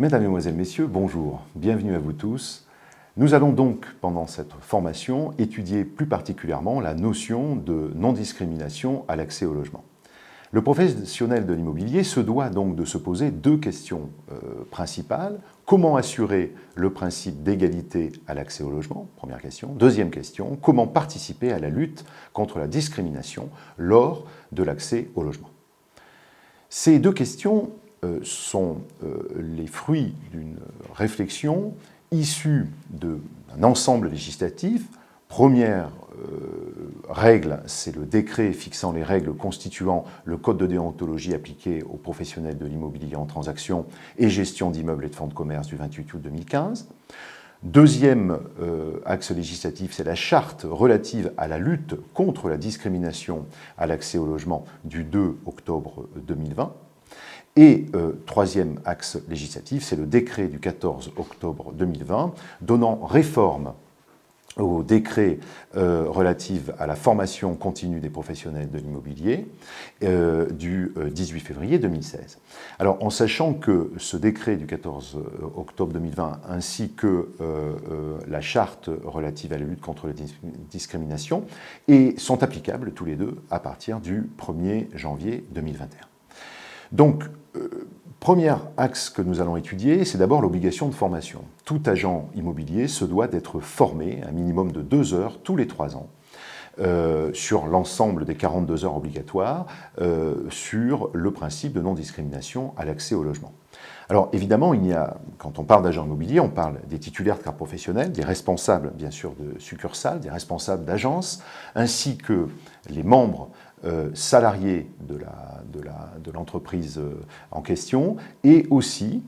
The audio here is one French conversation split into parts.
Mesdames, Mesdemoiselles, Messieurs, bonjour, bienvenue à vous tous. Nous allons donc, pendant cette formation, étudier plus particulièrement la notion de non-discrimination à l'accès au logement. Le professionnel de l'immobilier se doit donc de se poser deux questions principales. Comment assurer le principe d'égalité à l'accès au logement? Première question. Deuxième question, comment participer à la lutte contre la discrimination lors de l'accès au logement? Ces deux questions sont les fruits d'une réflexion issue d'un ensemble législatif. Première règle, c'est le décret fixant les règles constituant le code de déontologie appliqué aux professionnels de l'immobilier en transaction et gestion d'immeubles et de fonds de commerce du 28 août 2015. Deuxième axe législatif, c'est la charte relative à la lutte contre la discrimination à l'accès au logement du 2 octobre 2020. Et troisième axe législatif, c'est le décret du 14 octobre 2020 donnant réforme au décret relatif à la formation continue des professionnels de l'immobilier du 18 février 2016. Alors, en sachant que ce décret du 14 octobre 2020 ainsi que la charte relative à la lutte contre la discrimination sont applicables tous les deux à partir du 1er janvier 2021. Donc, premier axe que nous allons étudier, c'est d'abord l'obligation de formation. Tout agent immobilier se doit d'être formé un minimum de 2 heures tous les 3 ans sur l'ensemble des 42 heures obligatoires sur le principe de non-discrimination à l'accès au logement. Alors évidemment, quand on parle d'agents immobiliers, on parle des titulaires de carte professionnelle, des responsables bien sûr de succursales, des responsables d'agences, ainsi que les membres salariés de l'entreprise en question, et aussi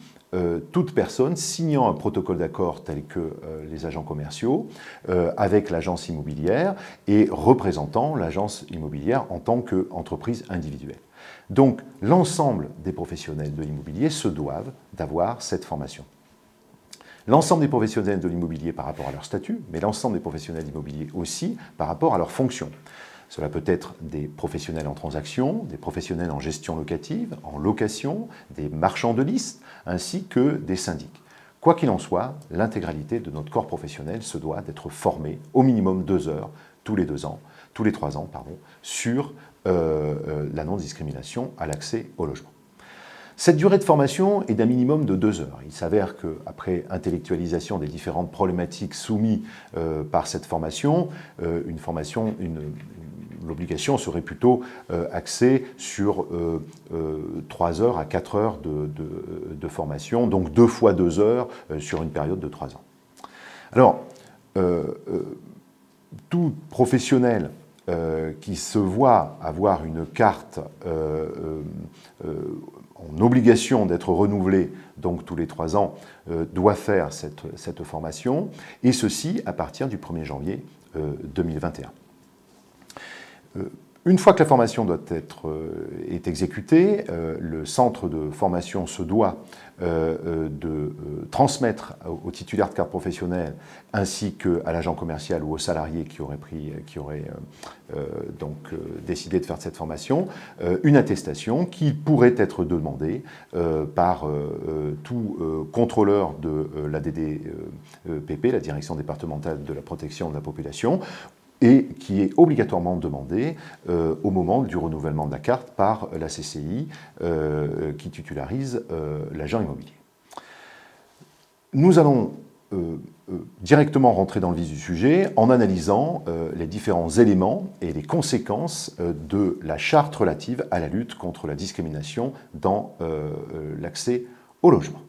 toute personne signant un protocole d'accord tel que les agents commerciaux avec l'agence immobilière et représentant l'agence immobilière en tant qu'entreprise individuelle. Donc l'ensemble des professionnels de l'immobilier se doivent d'avoir cette formation. L'ensemble des professionnels de l'immobilier par rapport à leur statut, mais l'ensemble des professionnels immobiliers aussi par rapport à leur fonction. Cela peut être des professionnels en transaction, des professionnels en gestion locative, en location, des marchands de liste, ainsi que des syndics. Quoi qu'il en soit, l'intégralité de notre corps professionnel se doit d'être formé au minimum 2 heures tous les 3 ans, sur la non-discrimination à l'accès au logement. Cette durée de formation est d'un minimum de 2 heures. Il s'avère qu'après intellectualisation des différentes problématiques soumises par cette formation, l'obligation serait plutôt axée sur 3 heures à 4 heures de formation, donc 2 fois 2 heures sur une période de 3 ans. Alors, tout professionnel qui se voit avoir une carte en obligation d'être renouvelée, donc tous les 3 ans, doit faire cette formation, et ceci à partir du 1er janvier 2021. Une fois que la formation est exécutée, le centre de formation se doit de transmettre aux titulaires de carte professionnelle ainsi qu'à l'agent commercial ou aux salariés qui auraient décidé de faire cette formation, une attestation qui pourrait être demandée par tout contrôleur de la DDPP, la Direction départementale de la protection de la population, et qui est obligatoirement demandé au moment du renouvellement de la carte par la CCI qui titularise l'agent immobilier. Nous allons directement rentrer dans le vif du sujet en analysant les différents éléments et les conséquences de la charte relative à la lutte contre la discrimination dans l'accès au logement.